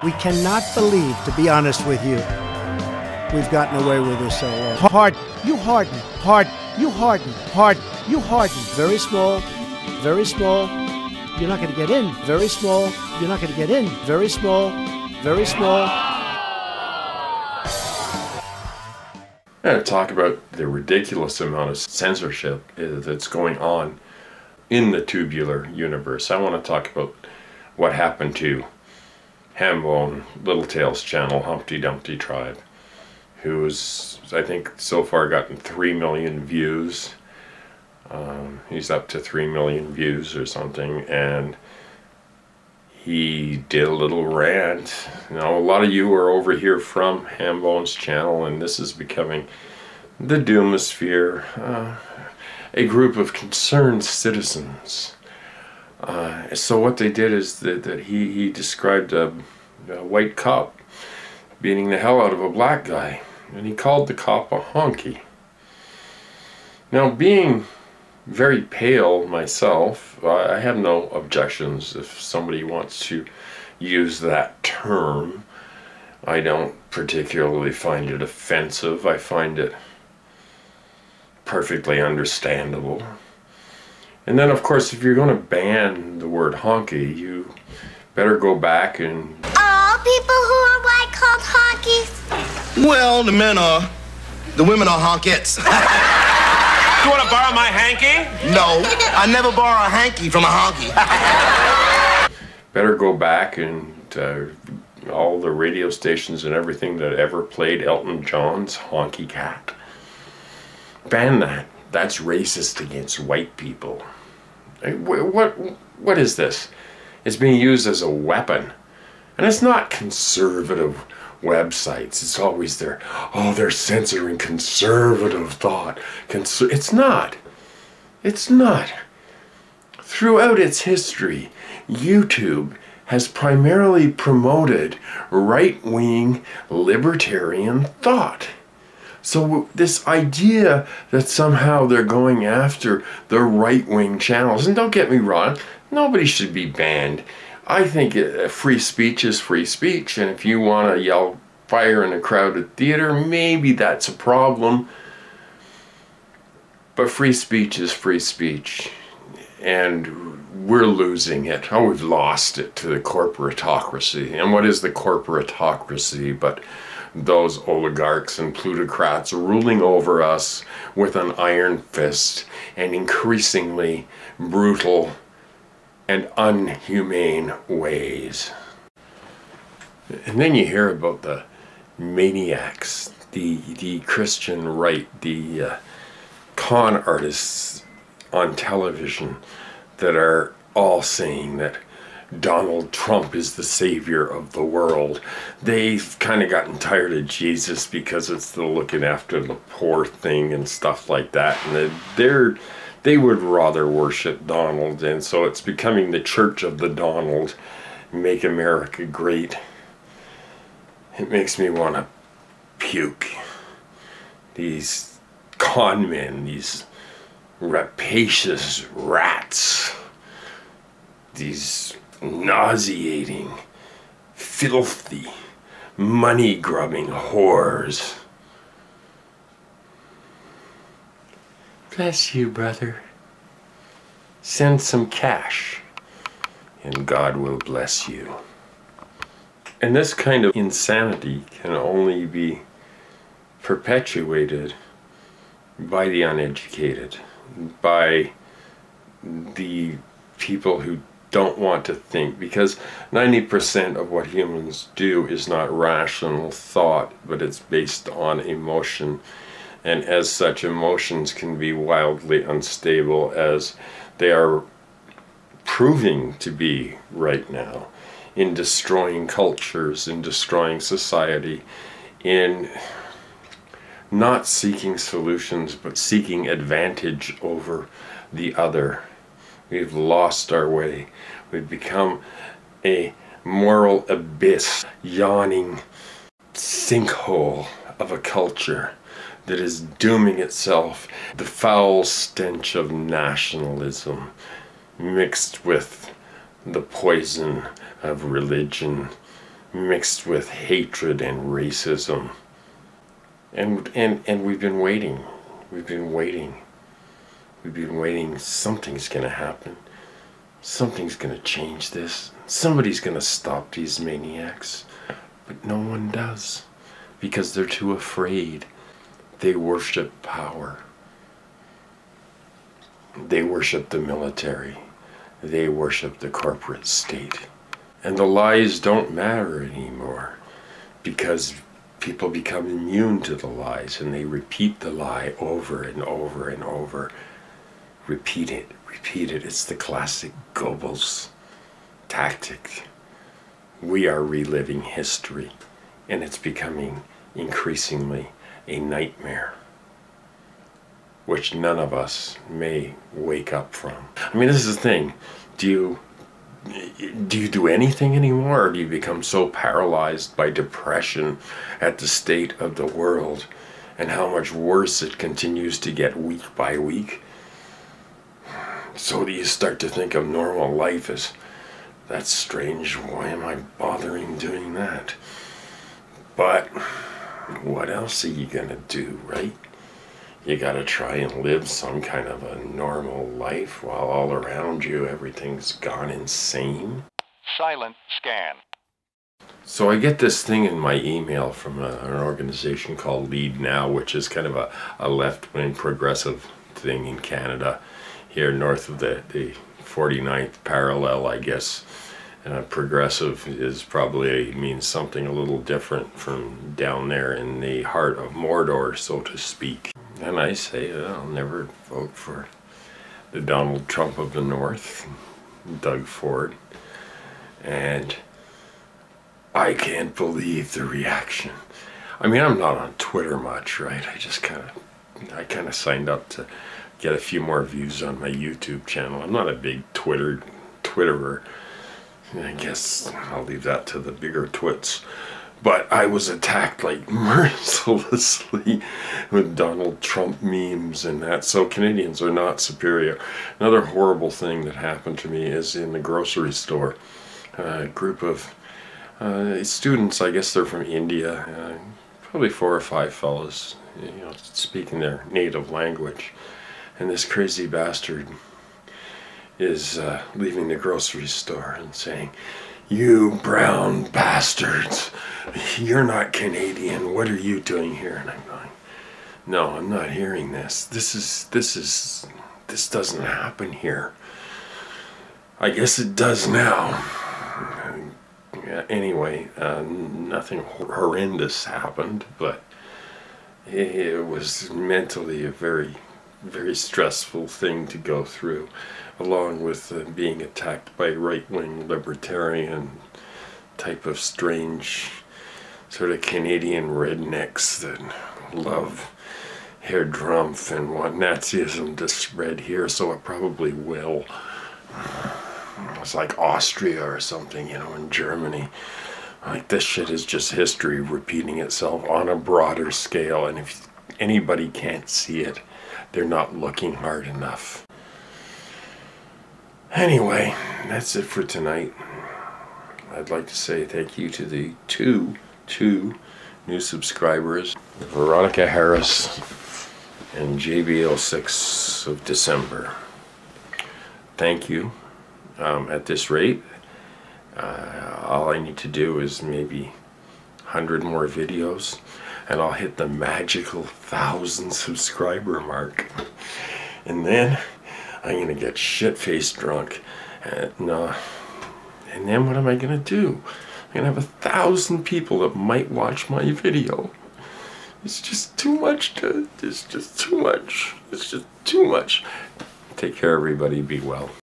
We cannot believe, to be honest with you, we've gotten away with this so long. Hard, you harden. Hard, you harden. Hard, you harden. Very small, very small. You're not going to get in. Very small. You're not going to get in. Very small, very small. I'm going to talk about the ridiculous amount of censorship that's going on in the tubular universe. I want to talk about what happened to Hambone Littletail's channel, Humpty Dumpty Tribe, who's, I think, so far gotten 3 million views. He's up to 3 million views or something, and he did a little rant. Now, a lot of you are over here from Hambone's channel, and this is becoming the Doomosphere, a group of concerned citizens. So what they did is that he described a white cop beating the hell out of a black guy, and he called the cop a honky. Now, being very pale myself, I have no objections if somebody wants to use that term. I don't particularly find it offensive. I find it perfectly understandable. And then, of course, if you're going to ban the word honky, you better go back and... Are all people who are white called honkies? Well, the men are. The women are honkettes. You want to borrow my hanky? No, I never borrow a hanky from a honky. Better go back and all the radio stations and everything that ever played Elton John's Honky Cat. Ban that. That's racist against white people. What is this? It's being used as a weapon. And it's not conservative websites. It's always there. Oh, they're censoring conservative thought. It's not. It's not. Throughout its history, YouTube has primarily promoted right-wing libertarian thought. So this idea that somehow they're going after the right-wing channels, and don't get me wrong, nobody should be banned. I think free speech is free speech, and if you want to yell fire in a crowded theater, maybe that's a problem. But free speech is free speech, and we're losing it. Oh, we've lost it to the corporatocracy. And what is the corporatocracy but those oligarchs and plutocrats ruling over us with an iron fist and increasingly brutal and unhumane ways. And then you hear about the maniacs, the Christian right, the con artists on television that are all saying that Donald Trump is the savior of the world. They've kind of gotten tired of Jesus because it's the looking after the poor thing and stuff like that, and they would rather worship Donald, and so it's becoming the Church of the Donald. Make America great. It makes me want to puke. These con men, these rapacious rats, these nauseating, filthy, money-grubbing whores. Bless you, brother. Send some cash, and God will bless you. And this kind of insanity can only be perpetuated by the uneducated, by the people who don't want to think, because 90% of what humans do is not rational thought, but it's based on emotion. And as such, emotions can be wildly unstable, as they are proving to be right now, in destroying cultures, in destroying society, in not seeking solutions, but seeking advantage over the other. We've lost our way. We've become a moral abyss, yawning sinkhole of a culture that is dooming itself. The foul stench of nationalism mixed with the poison of religion, mixed with hatred and racism. And we've been waiting. We've been waiting. We've been waiting. Something's going to happen. Something's going to change this. Somebody's going to stop these maniacs. But no one does. Because they're too afraid. They worship power. They worship the military. They worship the corporate state. And the lies don't matter anymore. Because people become immune to the lies, and they repeat the lie over and over and over. Repeat it, repeat it. It's the classic Goebbels tactic. We are reliving history, and it's becoming increasingly a nightmare, which none of us may wake up from. I mean, this is the thing. Do you do anything anymore, or do you become so paralyzed by depression at the state of the world and how much worse it continues to get week by week? So do you start to think of normal life as, that's strange, why am I bothering doing that? But what else are you gonna do, right? You gotta try and live some kind of a normal life while all around you everything's gone insane. Silent scan. So I get this thing in my email from an organization called Lead Now, which is kind of a left-wing progressive thing in Canada, here north of the 49th parallel, I guess. Progressive is probably means something a little different from down there in the heart of Mordor, so to speak. And I say that I'll never vote for the Donald Trump of the North, Doug Ford. And I can't believe the reaction. I mean, I'm not on Twitter much, right? I kind of signed up to get a few more views on my YouTube channel. I'm not a big Twitterer. I guess I'll leave that to the bigger twits. But I was attacked like mercilessly with Donald Trump memes and that. So Canadians are not superior. Another horrible thing that happened to me is in the grocery store. A group of students, I guess they're from India, probably 4 or 5 fellas, speaking their native language. And this crazy bastard is leaving the grocery store and saying, "You brown bastards, you're not Canadian, what are you doing here?" And I'm going, no, I'm not hearing this. This doesn't happen here. I guess it does now. Anyway, nothing horrendous happened, but it was mentally a very, very stressful thing to go through, along with being attacked by right-wing libertarian type of strange sort of Canadian rednecks that love Herr Drumpf and want Nazism to spread here, so it probably will. It's like Austria or something, in Germany. Like, this shit is just history repeating itself on a broader scale, and if anybody can't see it, they're not looking hard enough. Anyway, that's it for tonight. I'd like to say thank you to the two new subscribers, Veronica Harris and JBL6 of December. Thank you. At this rate, all I need to do is maybe 100 more videos, and I'll hit the magical 1,000 subscriber mark. And then I'm gonna get shit-faced drunk. And then what am I gonna do? I'm gonna have 1,000 people that might watch my video. It's just too much. It's just too much. Take care, everybody. Be well.